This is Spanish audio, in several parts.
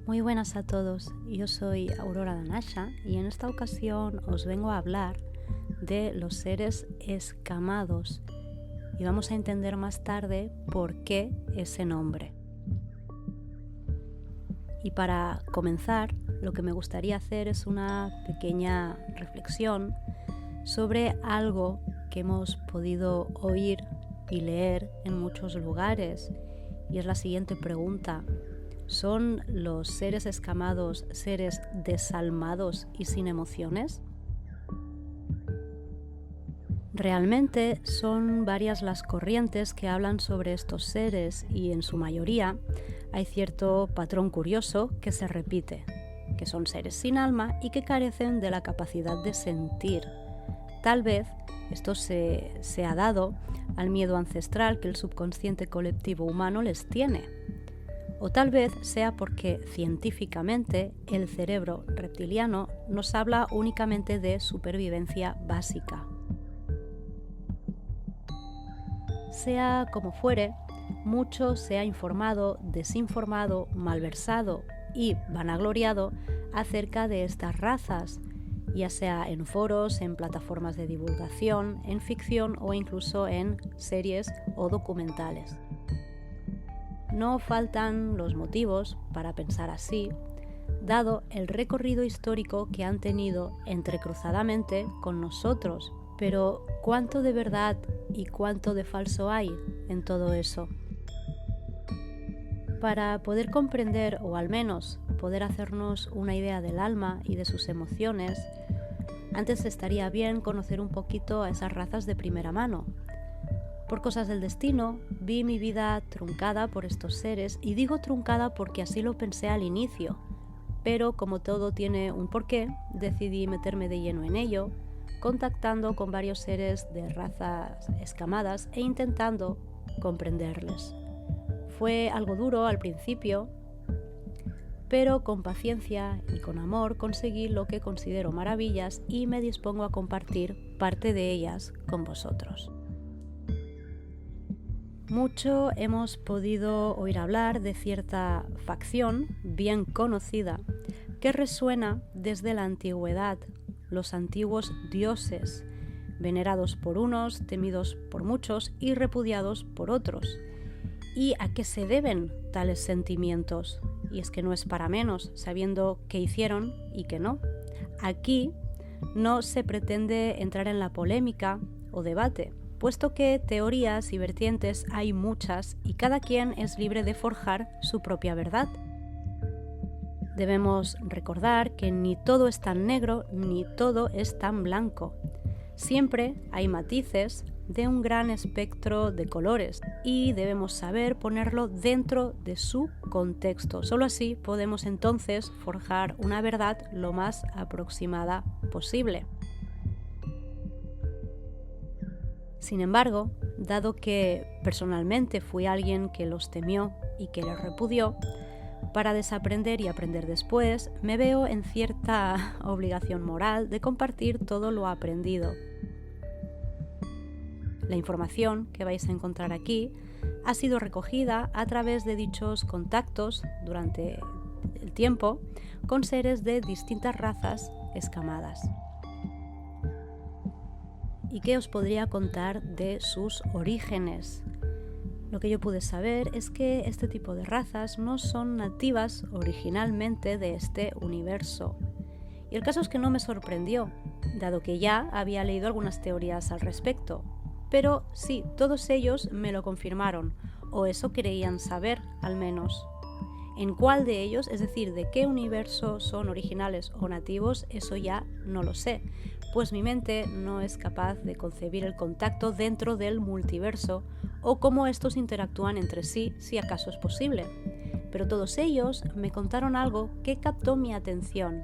Muy buenas a todos, yo soy Aurora Danasha y en esta ocasión os vengo a hablar de los seres escamados y vamos a entender más tarde por qué ese nombre. Y para comenzar, lo que me gustaría hacer es una pequeña reflexión sobre algo que hemos podido oír y leer en muchos lugares, y es la siguiente pregunta: ¿son los seres escamados seres desalmados y sin emociones? Realmente son varias las corrientes que hablan sobre estos seres y en su mayoría hay cierto patrón curioso que se repite, que son seres sin alma y que carecen de la capacidad de sentir. Tal vez esto se ha dado al miedo ancestral que el subconsciente colectivo humano les tiene. O tal vez sea porque científicamente el cerebro reptiliano nos habla únicamente de supervivencia básica. Sea como fuere, mucho se ha informado, desinformado, malversado y vanagloriado acerca de estas razas, ya sea en foros, en plataformas de divulgación, en ficción o incluso en series o documentales. No faltan los motivos para pensar así, dado el recorrido histórico que han tenido entrecruzadamente con nosotros. Pero ¿cuánto de verdad y cuánto de falso hay en todo eso? Para poder comprender, o al menos poder hacernos una idea del alma y de sus emociones, antes estaría bien conocer un poquito a esas razas de primera mano. Por cosas del destino, vi mi vida truncada por estos seres, y digo truncada porque así lo pensé al inicio, pero como todo tiene un porqué, decidí meterme de lleno en ello, contactando con varios seres de razas escamadas e intentando comprenderles. Fue algo duro al principio, pero con paciencia y con amor conseguí lo que considero maravillas y me dispongo a compartir parte de ellas con vosotros. Mucho hemos podido oír hablar de cierta facción bien conocida que resuena desde la antigüedad, los antiguos dioses, venerados por unos, temidos por muchos y repudiados por otros. ¿Y a qué se deben tales sentimientos? Y es que no es para menos, sabiendo qué hicieron y qué no. Aquí no se pretende entrar en la polémica o debate, puesto que teorías y vertientes hay muchas y cada quien es libre de forjar su propia verdad. Debemos recordar que ni todo es tan negro ni todo es tan blanco. Siempre hay matices de un gran espectro de colores y debemos saber ponerlo dentro de su contexto. Solo así podemos entonces forjar una verdad lo más aproximada posible. Sin embargo, dado que personalmente fui alguien que los temió y que les repudió, para desaprender y aprender después, me veo en cierta obligación moral de compartir todo lo aprendido. La información que vais a encontrar aquí ha sido recogida a través de dichos contactos durante el tiempo con seres de distintas razas escamadas. ¿Y qué os podría contar de sus orígenes? Lo que yo pude saber es que este tipo de razas no son nativas originalmente de este universo. Y el caso es que no me sorprendió, dado que ya había leído algunas teorías al respecto. Pero sí, todos ellos me lo confirmaron, o eso creían saber al menos. En cuál de ellos, es decir, de qué universo son originales o nativos, eso ya no lo sé, pues mi mente no es capaz de concebir el contacto dentro del multiverso o cómo estos interactúan entre sí, si acaso es posible. Pero todos ellos me contaron algo que captó mi atención,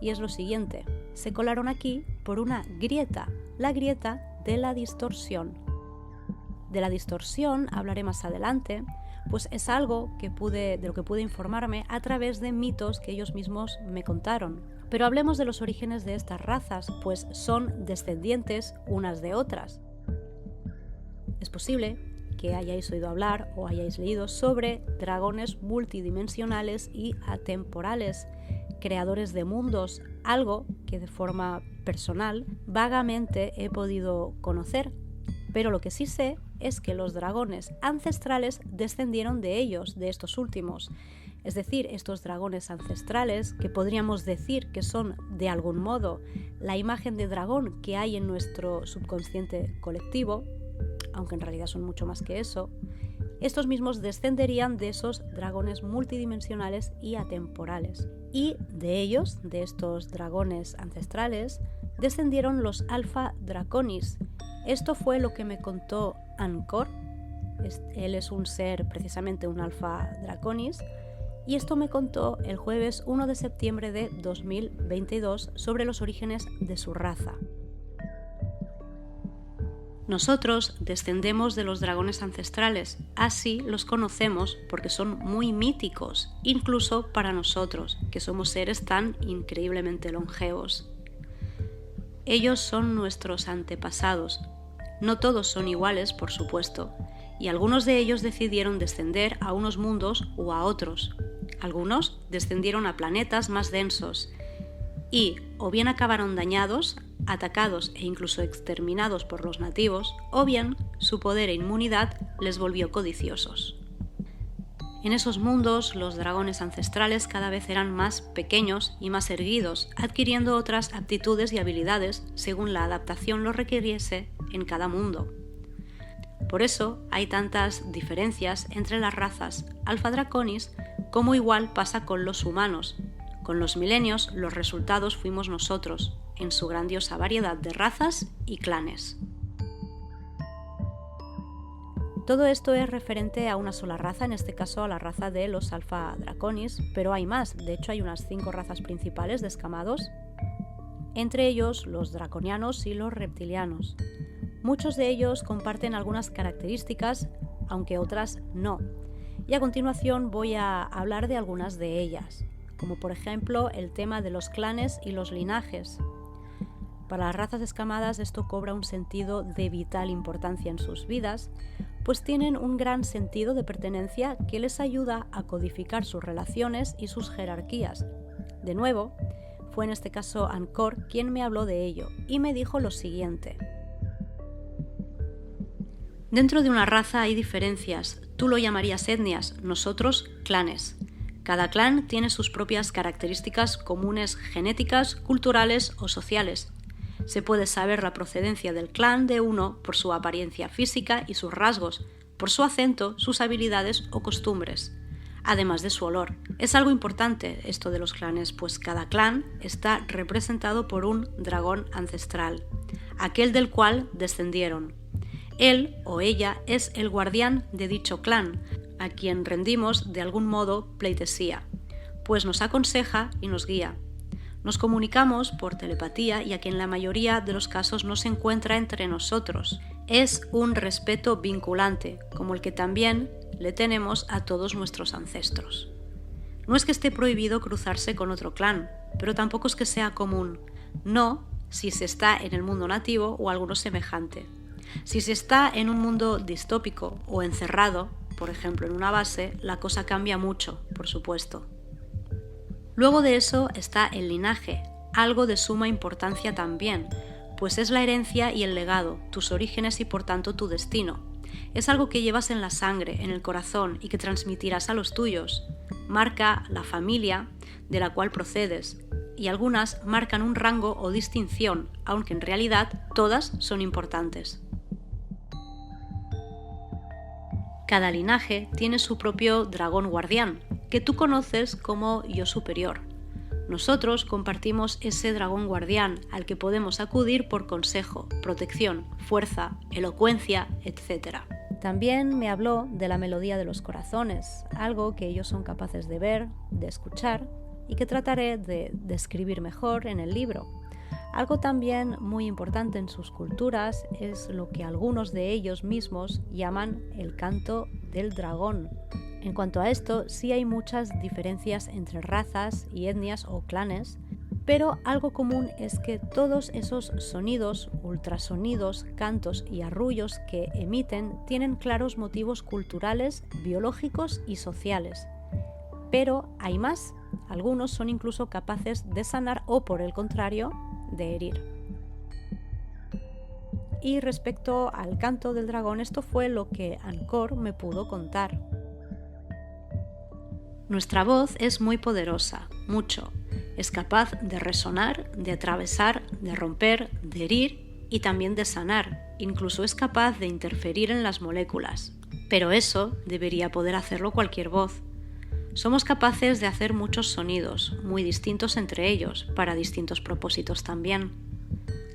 y es lo siguiente: se colaron aquí por una grieta, la grieta de la distorsión. De la distorsión hablaré más adelante, pues es algo de lo que pude informarme a través de mitos que ellos mismos me contaron. Pero hablemos de los orígenes de estas razas, pues son descendientes unas de otras. Es posible que hayáis oído hablar o hayáis leído sobre dragones multidimensionales y atemporales, creadores de mundos, algo que de forma personal vagamente he podido conocer, pero lo que sí sé es que los dragones ancestrales descendieron de ellos, de estos últimos. Es decir, estos dragones ancestrales, que podríamos decir que son de algún modo la imagen de dragón que hay en nuestro subconsciente colectivo, aunque en realidad son mucho más que eso, estos mismos descenderían de esos dragones multidimensionales y atemporales. Y de ellos, de estos dragones ancestrales, descendieron los Alpha Draconis. Esto fue lo que me contó Angkor. Él es un ser, precisamente un Alpha Draconis, y esto me contó el jueves 1 de septiembre de 2022 sobre los orígenes de su raza. Nosotros descendemos de los dragones ancestrales, así los conocemos porque son muy míticos, incluso para nosotros, que somos seres tan increíblemente longevos. Ellos son nuestros antepasados. No todos son iguales, por supuesto, y algunos de ellos decidieron descender a unos mundos o a otros. Algunos descendieron a planetas más densos y o bien acabaron dañados, atacados e incluso exterminados por los nativos, o bien su poder e inmunidad les volvió codiciosos. En esos mundos, los dragones ancestrales cada vez eran más pequeños y más erguidos, adquiriendo otras aptitudes y habilidades según la adaptación lo requiriese en cada mundo. Por eso hay tantas diferencias entre las razas Alpha Draconis, como igual pasa con los humanos. Con los milenios, los resultados fuimos nosotros, en su grandiosa variedad de razas y clanes. Todo esto es referente a una sola raza, en este caso a la raza de los Alpha Draconis, pero hay más. De hecho, hay unas 5 razas principales de escamados, entre ellos los draconianos y los reptilianos. Muchos de ellos comparten algunas características, aunque otras no. Y a continuación voy a hablar de algunas de ellas, como por ejemplo el tema de los clanes y los linajes. Para las razas escamadas esto cobra un sentido de vital importancia en sus vidas, pues tienen un gran sentido de pertenencia que les ayuda a codificar sus relaciones y sus jerarquías. De nuevo, fue en este caso Angkor quien me habló de ello y me dijo lo siguiente. Dentro de una raza hay diferencias, tú lo llamarías etnias, nosotros clanes. Cada clan tiene sus propias características comunes genéticas, culturales o sociales. Se puede saber la procedencia del clan de uno por su apariencia física y sus rasgos, por su acento, sus habilidades o costumbres, además de su olor. Es algo importante esto de los clanes, pues cada clan está representado por un dragón ancestral, aquel del cual descendieron. Él o ella es el guardián de dicho clan, a quien rendimos de algún modo pleitesía, pues nos aconseja y nos guía. Nos comunicamos por telepatía y a quien en la mayoría de los casos no se encuentra entre nosotros. Es un respeto vinculante, como el que también le tenemos a todos nuestros ancestros. No es que esté prohibido cruzarse con otro clan, pero tampoco es que sea común. No si se está en el mundo nativo o alguno semejante. Si se está en un mundo distópico o encerrado, por ejemplo en una base, la cosa cambia mucho, por supuesto. Luego de eso está el linaje, algo de suma importancia también, pues es la herencia y el legado, tus orígenes y por tanto tu destino. Es algo que llevas en la sangre, en el corazón y que transmitirás a los tuyos. Marca la familia de la cual procedes y algunas marcan un rango o distinción, aunque en realidad todas son importantes. Cada linaje tiene su propio dragón guardián, que tú conoces como yo superior. Nosotros compartimos ese dragón guardián al que podemos acudir por consejo, protección, fuerza, elocuencia, etc. También me habló de la melodía de los corazones, algo que ellos son capaces de ver, de escuchar y que trataré de describir mejor en el libro. Algo también muy importante en sus culturas es lo que algunos de ellos mismos llaman el canto del dragón. En cuanto a esto, sí hay muchas diferencias entre razas y etnias o clanes, Pero algo común es que todos esos sonidos, ultrasonidos, cantos y arrullos que emiten tienen claros motivos culturales, biológicos y sociales. Pero hay más, algunos son incluso capaces de sanar o, por el contrario, de herir. Y respecto al canto del dragón, esto fue lo que Angkor me pudo contar. Nuestra voz es muy poderosa, mucho. Es capaz de resonar, de atravesar, de romper, de herir y también de sanar. Incluso es capaz de interferir en las moléculas. Pero eso debería poder hacerlo cualquier voz. Somos capaces de hacer muchos sonidos, muy distintos entre ellos, para distintos propósitos también.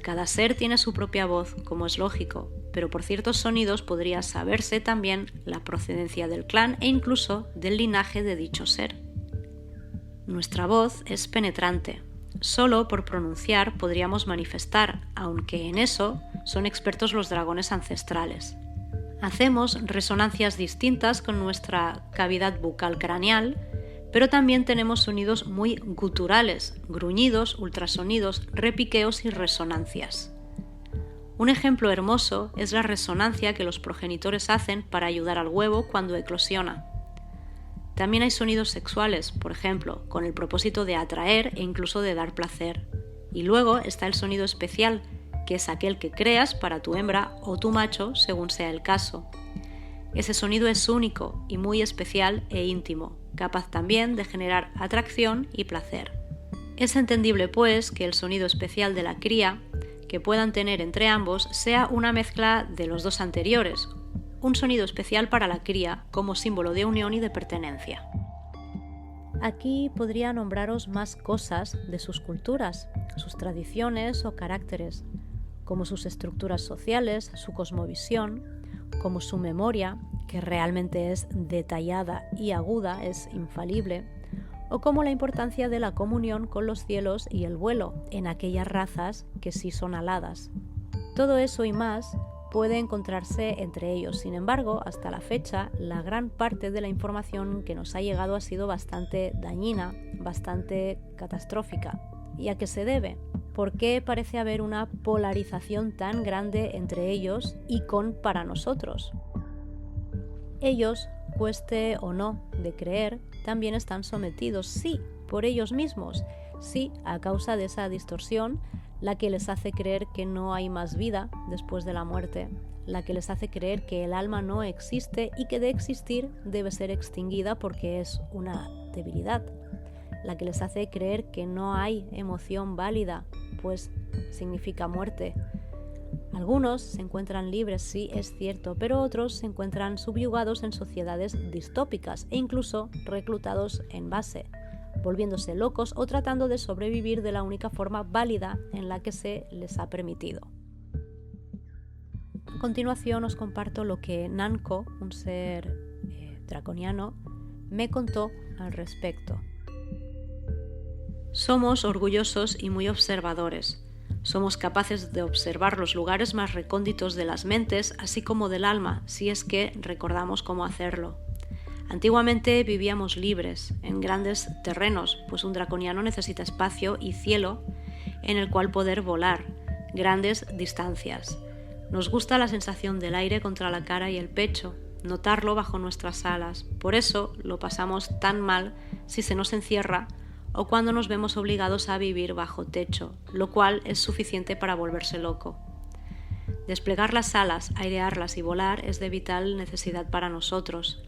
Cada ser tiene su propia voz, como es lógico, pero por ciertos sonidos podría saberse también la procedencia del clan e incluso del linaje de dicho ser. Nuestra voz es penetrante. Solo por pronunciar podríamos manifestar, aunque en eso son expertos los dragones ancestrales. Hacemos resonancias distintas con nuestra cavidad bucal craneal, pero también tenemos sonidos muy guturales, gruñidos, ultrasonidos, repiqueos y resonancias. Un ejemplo hermoso es la resonancia que los progenitores hacen para ayudar al huevo cuando eclosiona. También hay sonidos sexuales, por ejemplo, con el propósito de atraer e incluso de dar placer. Y luego está el sonido especial, que es aquel que creas para tu hembra o tu macho, según sea el caso. Ese sonido es único y muy especial e íntimo, capaz también de generar atracción y placer. Es entendible, pues, que el sonido especial de la cría que puedan tener entre ambos sea una mezcla de los dos anteriores, un sonido especial para la cría como símbolo de unión y de pertenencia. Aquí podría nombraros más cosas de sus culturas, sus tradiciones o caracteres, como sus estructuras sociales, su cosmovisión, como su memoria, que realmente es detallada y aguda, es infalible, o como la importancia de la comunión con los cielos y el vuelo en aquellas razas que sí son aladas. Todo eso y más puede encontrarse entre ellos. Sin embargo, hasta la fecha, la gran parte de la información que nos ha llegado ha sido bastante dañina, bastante catastrófica. ¿Y a qué se debe? ¿Por qué parece haber una polarización tan grande entre ellos y para nosotros? Ellos, cueste o no de creer, también están sometidos, sí, por ellos mismos, sí, a causa de esa distorsión, la que les hace creer que no hay más vida después de la muerte, la que les hace creer que el alma no existe y que de existir debe ser extinguida porque es una debilidad, la que les hace creer que no hay emoción válida, pues significa muerte. Algunos se encuentran libres, sí, es cierto, pero otros se encuentran subyugados en sociedades distópicas e incluso reclutados en base, volviéndose locos o tratando de sobrevivir de la única forma válida en la que se les ha permitido. A continuación os comparto lo que Nanko, un ser draconiano, me contó al respecto. Somos orgullosos y muy observadores. Somos capaces de observar los lugares más recónditos de las mentes, así como del alma, si es que recordamos cómo hacerlo. Antiguamente vivíamos libres, en grandes terrenos, pues un draconiano necesita espacio y cielo en el cual poder volar, grandes distancias. Nos gusta la sensación del aire contra la cara y el pecho, notarlo bajo nuestras alas. Por eso lo pasamos tan mal si se nos encierra o cuando nos vemos obligados a vivir bajo techo, lo cual es suficiente para volverse loco. Desplegar las alas, airearlas y volar es de vital necesidad para nosotros.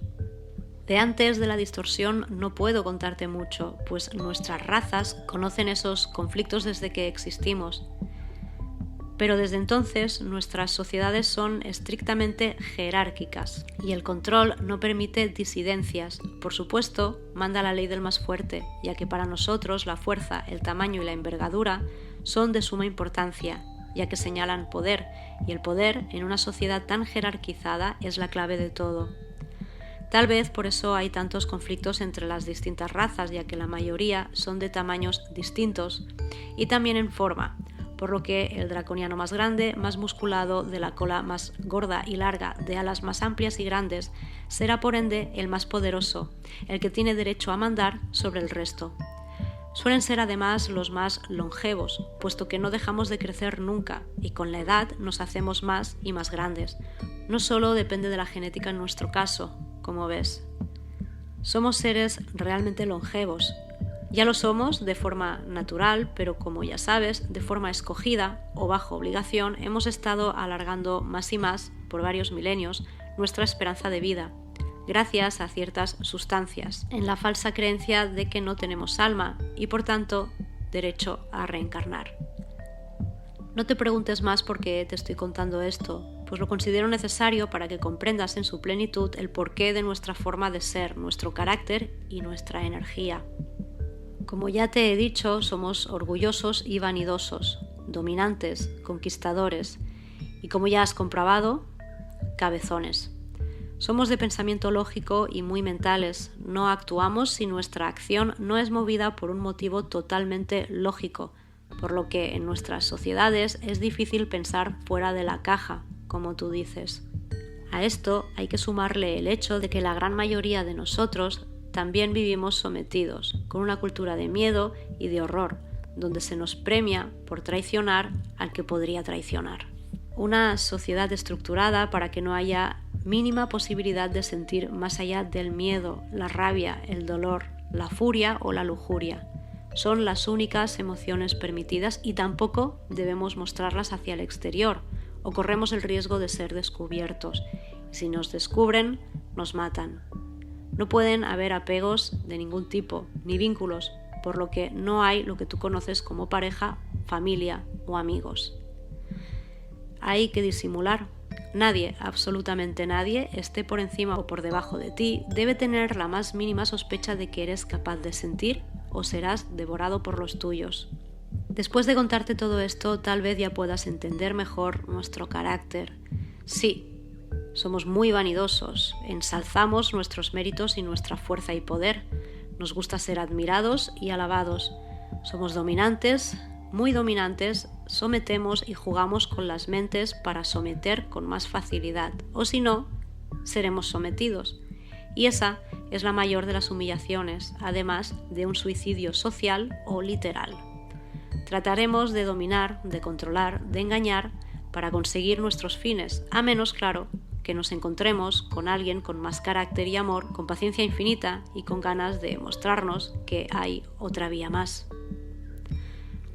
De antes de la distorsión no puedo contarte mucho, pues nuestras razas conocen esos conflictos desde que existimos. Pero desde entonces nuestras sociedades son estrictamente jerárquicas y el control no permite disidencias. Por supuesto, manda la ley del más fuerte, ya que para nosotros la fuerza, el tamaño y la envergadura son de suma importancia, ya que señalan poder, y el poder en una sociedad tan jerarquizada es la clave de todo. Tal vez por eso hay tantos conflictos entre las distintas razas, ya que la mayoría son de tamaños distintos y también en forma, por lo que el draconiano más grande, más musculado, de la cola más gorda y larga, de alas más amplias y grandes, será por ende el más poderoso, el que tiene derecho a mandar sobre el resto. Suelen ser además los más longevos, puesto que no dejamos de crecer nunca y con la edad nos hacemos más y más grandes. No solo depende de la genética en nuestro caso, como ves. Somos seres realmente longevos. Ya lo somos de forma natural, pero como ya sabes, de forma escogida o bajo obligación, hemos estado alargando más y más, por varios milenios, nuestra esperanza de vida, gracias a ciertas sustancias, en la falsa creencia de que no tenemos alma y, por tanto, derecho a reencarnar. No te preguntes más por qué te estoy contando esto, pues lo considero necesario para que comprendas en su plenitud el porqué de nuestra forma de ser, nuestro carácter y nuestra energía. Como ya te he dicho, somos orgullosos y vanidosos, dominantes, conquistadores y, como ya has comprobado, cabezones. Somos de pensamiento lógico y muy mentales. No actuamos si nuestra acción no es movida por un motivo totalmente lógico, por lo que en nuestras sociedades es difícil pensar fuera de la caja, como tú dices. A esto hay que sumarle el hecho de que la gran mayoría de nosotros también vivimos sometidos, con una cultura de miedo y de horror, donde se nos premia por traicionar al que podría traicionar. Una sociedad estructurada para que no haya mínima posibilidad de sentir más allá del miedo, la rabia, el dolor, la furia o la lujuria. Son las únicas emociones permitidas y tampoco debemos mostrarlas hacia el exterior, o corremos el riesgo de ser descubiertos. Si nos descubren, nos matan. No pueden haber apegos de ningún tipo, ni vínculos, por lo que no hay lo que tú conoces como pareja, familia o amigos. Hay que disimular. Nadie, absolutamente nadie, esté por encima o por debajo de ti, debe tener la más mínima sospecha de que eres capaz de sentir o serás devorado por los tuyos. Después de contarte todo esto, tal vez ya puedas entender mejor nuestro carácter. Sí, somos muy vanidosos, ensalzamos nuestros méritos y nuestra fuerza y poder. Nos gusta ser admirados y alabados. Somos dominantes, muy dominantes, sometemos y jugamos con las mentes para someter con más facilidad, o si no, seremos sometidos. Y esa es la mayor de las humillaciones, además de un suicidio social o literal. Trataremos de dominar, de controlar, de engañar para conseguir nuestros fines, a menos, claro, que nos encontremos con alguien con más carácter y amor, con paciencia infinita y con ganas de mostrarnos que hay otra vía más.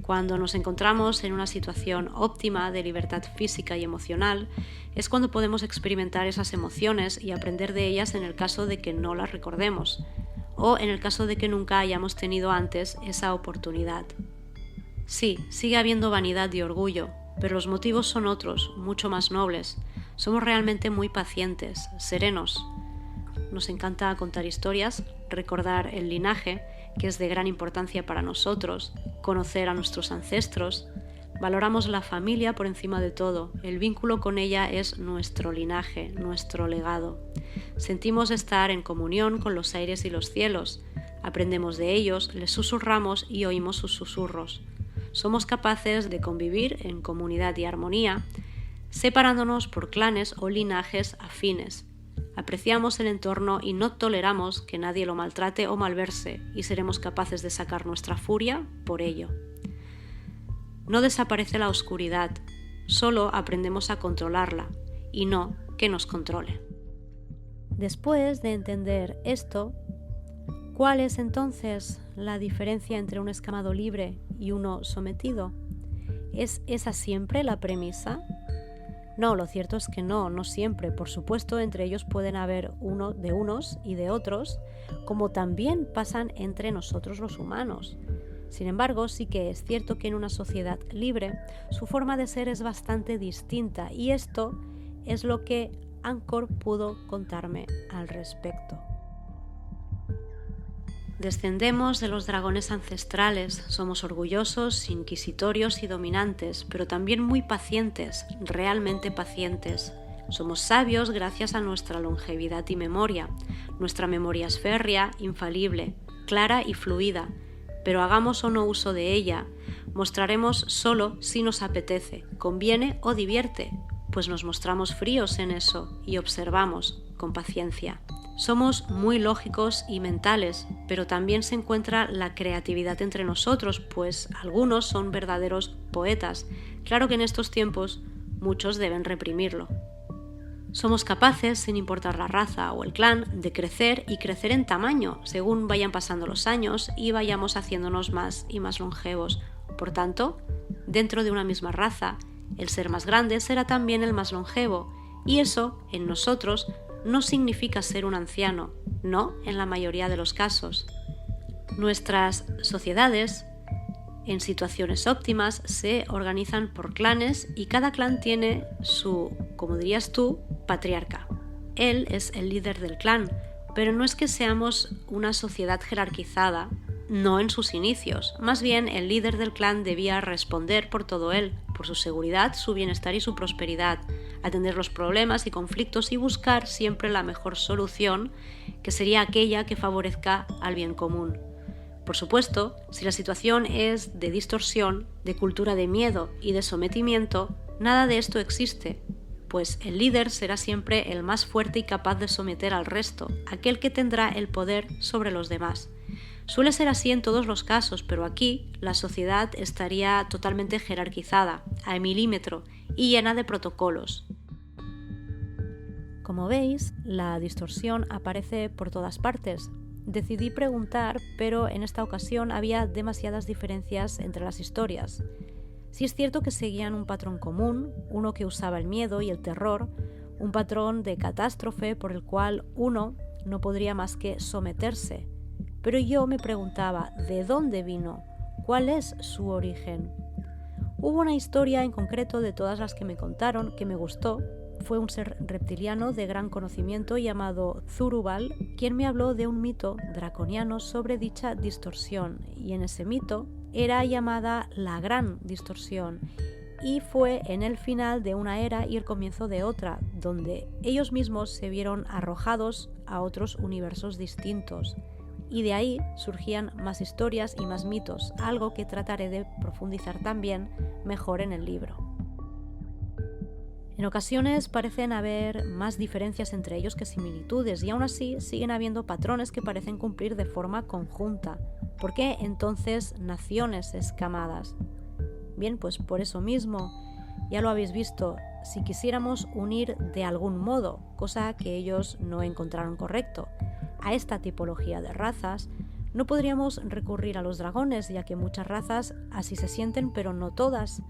Cuando nos encontramos en una situación óptima de libertad física y emocional, es cuando podemos experimentar esas emociones y aprender de ellas en el caso de que no las recordemos, o en el caso de que nunca hayamos tenido antes esa oportunidad. Sí, sigue habiendo vanidad y orgullo, pero los motivos son otros, mucho más nobles. Somos realmente muy pacientes, serenos. Nos encanta contar historias, recordar el linaje, que es de gran importancia para nosotros, conocer a nuestros ancestros. Valoramos la familia por encima de todo. El vínculo con ella es nuestro linaje, nuestro legado. Sentimos estar en comunión con los aires y los cielos. Aprendemos de ellos, les susurramos y oímos sus susurros. Somos capaces de convivir en comunidad y armonía, separándonos por clanes o linajes afines. Apreciamos el entorno y no toleramos que nadie lo maltrate o malverse, y seremos capaces de sacar nuestra furia por ello. No desaparece la oscuridad, solo aprendemos a controlarla, y no que nos controle. Después de entender esto, ¿cuál es entonces la diferencia entre un escamado libre y uno sometido? ¿Es esa siempre la premisa? No, lo cierto es que no siempre. Por supuesto, entre ellos pueden haber de unos y de otros, como también pasan entre nosotros los humanos. Sin embargo, sí que es cierto que en una sociedad libre, su forma de ser es bastante distinta, y esto es lo que Angkor pudo contarme al respecto. Descendemos de los dragones ancestrales, somos orgullosos, inquisitorios y dominantes, pero también muy pacientes, realmente pacientes. Somos sabios gracias a nuestra longevidad y memoria. Nuestra memoria es férrea, infalible, clara y fluida, pero hagamos o no uso de ella, mostraremos solo si nos apetece, conviene o divierte, pues nos mostramos fríos en eso y observamos con paciencia. Somos muy lógicos y mentales, pero también se encuentra la creatividad entre nosotros, pues algunos son verdaderos poetas. Claro que en estos tiempos muchos deben reprimirlo. Somos capaces, sin importar la raza o el clan, de crecer y crecer en tamaño según vayan pasando los años y vayamos haciéndonos más y más longevos. Por tanto, dentro de una misma raza, el ser más grande será también el más longevo, y eso, en nosotros, no significa ser un anciano, no en la mayoría de los casos. Nuestras sociedades, en situaciones óptimas, se organizan por clanes y cada clan tiene su, como dirías tú, patriarca. Él es el líder del clan, pero no es que seamos una sociedad jerarquizada, no en sus inicios. Más bien, el líder del clan debía responder por todo él, por su seguridad, su bienestar y su prosperidad, atender los problemas y conflictos y buscar siempre la mejor solución, que sería aquella que favorezca al bien común. Por supuesto, si la situación es de distorsión, de cultura de miedo y de sometimiento, nada de esto existe, pues el líder será siempre el más fuerte y capaz de someter al resto, aquel que tendrá el poder sobre los demás. Suele ser así en todos los casos, pero aquí la sociedad estaría totalmente jerarquizada, a milímetro y llena de protocolos. Como veis, la distorsión aparece por todas partes. Decidí preguntar, pero en esta ocasión había demasiadas diferencias entre las historias. Sí es cierto que seguían un patrón común, uno que usaba el miedo y el terror, un patrón de catástrofe por el cual uno no podría más que someterse. Pero yo me preguntaba, ¿de dónde vino? ¿Cuál es su origen? Hubo una historia en concreto de todas las que me contaron que me gustó. Fue un ser reptiliano de gran conocimiento llamado Zurubal, quien me habló de un mito draconiano sobre dicha distorsión, y en ese mito era llamada la Gran Distorsión, y fue en el final de una era y el comienzo de otra, donde ellos mismos se vieron arrojados a otros universos distintos. Y de ahí surgían más historias y más mitos, algo que trataré de profundizar también mejor en el libro. En ocasiones parecen haber más diferencias entre ellos que similitudes, y aún así siguen habiendo patrones que parecen cumplir de forma conjunta. ¿Por qué entonces naciones escamadas? Bien, pues por eso mismo, ya lo habéis visto, si quisiéramos unir de algún modo, cosa que ellos no encontraron correcto, a esta tipología de razas, no podríamos recurrir a los dragones, ya que muchas razas así se sienten, pero no todas.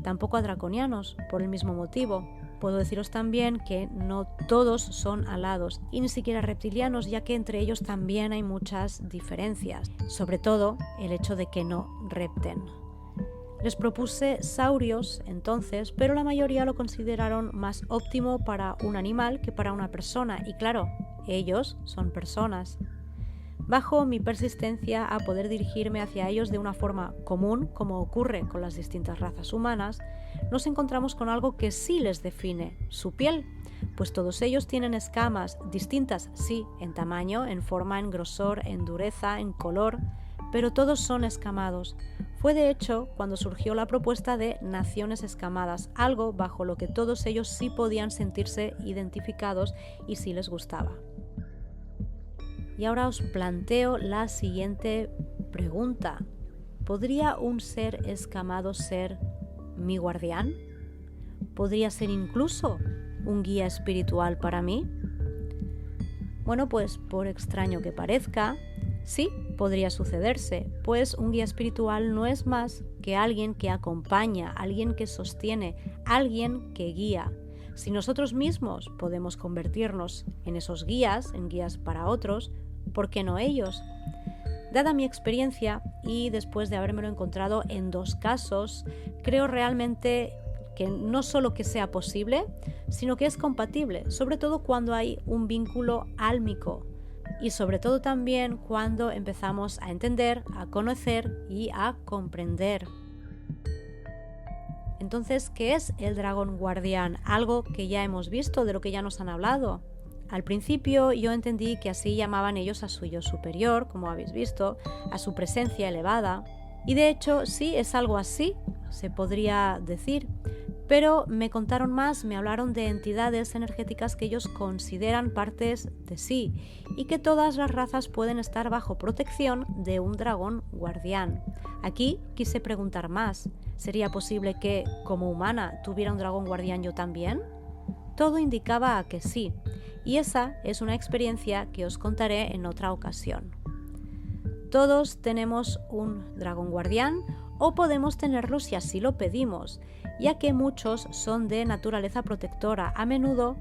Tampoco a draconianos, por el mismo motivo. Puedo deciros también que no todos son alados, y ni siquiera reptilianos, ya que entre ellos también hay muchas diferencias, sobre todo el hecho de que no repten. Les propuse saurios entonces, pero la mayoría lo consideraron más óptimo para un animal que para una persona, y claro, ellos son personas. Bajo mi persistencia a poder dirigirme hacia ellos de una forma común, como ocurre con las distintas razas humanas, nos encontramos con algo que sí les define, su piel, pues todos ellos tienen escamas, distintas, sí, en tamaño, en forma, en grosor, en dureza, en color, pero todos son escamados. Fue de hecho cuando surgió la propuesta de naciones escamadas, algo bajo lo que todos ellos sí podían sentirse identificados y sí les gustaba. Y ahora os planteo la siguiente pregunta. ¿Podría un ser escamado ser mi guardián? ¿Podría ser incluso un guía espiritual para mí? Bueno, pues por extraño que parezca, sí, podría sucederse, pues un guía espiritual no es más que alguien que acompaña, alguien que sostiene, alguien que guía. Si nosotros mismos podemos convertirnos en esos guías, en guías para otros, ¿por qué no ellos? Dada mi experiencia y después de habérmelo encontrado en 2 casos, creo realmente que no solo que sea posible, sino que es compatible, sobre todo cuando hay un vínculo álmico y sobre todo también cuando empezamos a entender, a conocer y a comprender. Entonces, ¿qué es el dragón guardián? Algo que ya hemos visto, de lo que ya nos han hablado. Al principio yo entendí que así llamaban ellos a su yo superior, como habéis visto, a su presencia elevada. Y de hecho sí es algo así, se podría decir, Pero me contaron más, me hablaron de entidades energéticas que ellos consideran partes de sí y que todas las razas pueden estar bajo protección de un dragón guardián. Aquí quise preguntar más. ¿Sería posible que, como humana, tuviera un dragón guardián yo también? Todo indicaba a que sí, y esa es una experiencia que os contaré en otra ocasión. Todos tenemos un dragón guardián o podemos tenerlo si así lo pedimos, ya que muchos son de naturaleza protectora. A menudo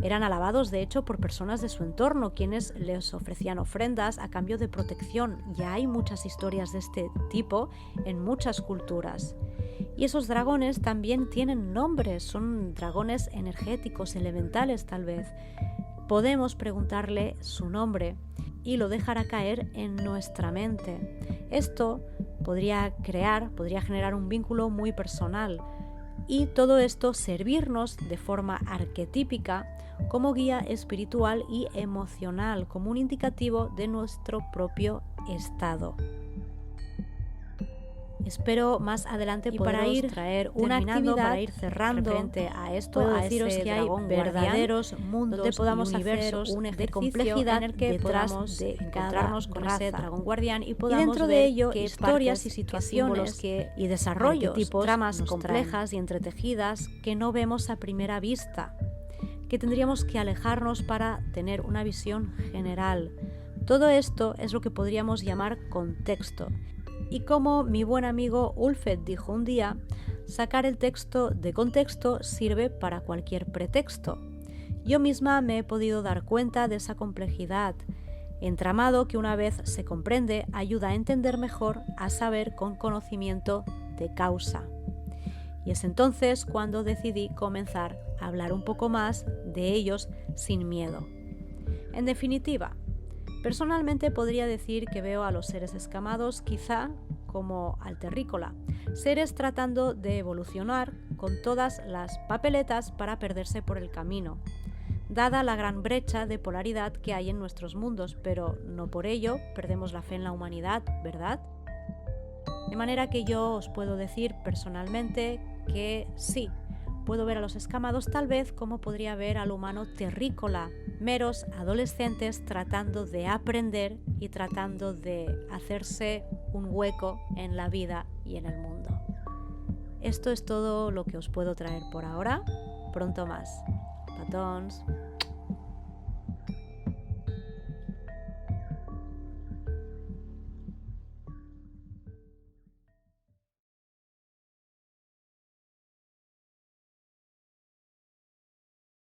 eran alabados de hecho por personas de su entorno, quienes les ofrecían ofrendas a cambio de protección. Ya hay muchas historias de este tipo en muchas culturas. Y esos dragones también tienen nombres, son dragones energéticos, elementales tal vez. Podemos preguntarle su nombre y lo dejará caer en nuestra mente. Esto podría generar un vínculo muy personal y todo esto servirnos de forma arquetípica como guía espiritual y emocional, como un indicativo de nuestro propio estado. Espero más adelante poder traer una actividad para ir cerrando referente a esto, a deciros que hay verdaderos mundos donde podamos universos de complejidad en el que podamos encontrarnos con ese dragón guardián y podamos dentro de ello historias y situaciones y desarrollos, tramas complejas y entretejidas que no vemos a primera vista, que tendríamos que alejarnos para tener una visión general. Todo esto es lo que podríamos llamar contexto. Y como mi buen amigo Ulfed dijo un día, sacar el texto de contexto sirve para cualquier pretexto. Yo misma me he podido dar cuenta de esa complejidad, entramado que una vez se comprende ayuda a entender mejor, a saber con conocimiento de causa. Y es entonces cuando decidí comenzar a hablar un poco más de ellos sin miedo. En definitiva, personalmente podría decir que veo a los seres escamados quizá como al terrícola, seres tratando de evolucionar con todas las papeletas para perderse por el camino, dada la gran brecha de polaridad que hay en nuestros mundos, pero no por ello perdemos la fe en la humanidad, ¿verdad? De manera que yo os puedo decir personalmente que sí, puedo ver a los escamados tal vez como podría ver al humano terrícola, meros adolescentes tratando de aprender y tratando de hacerse un hueco en la vida y en el mundo. Esto es todo lo que os puedo traer por ahora. Pronto más. Patons.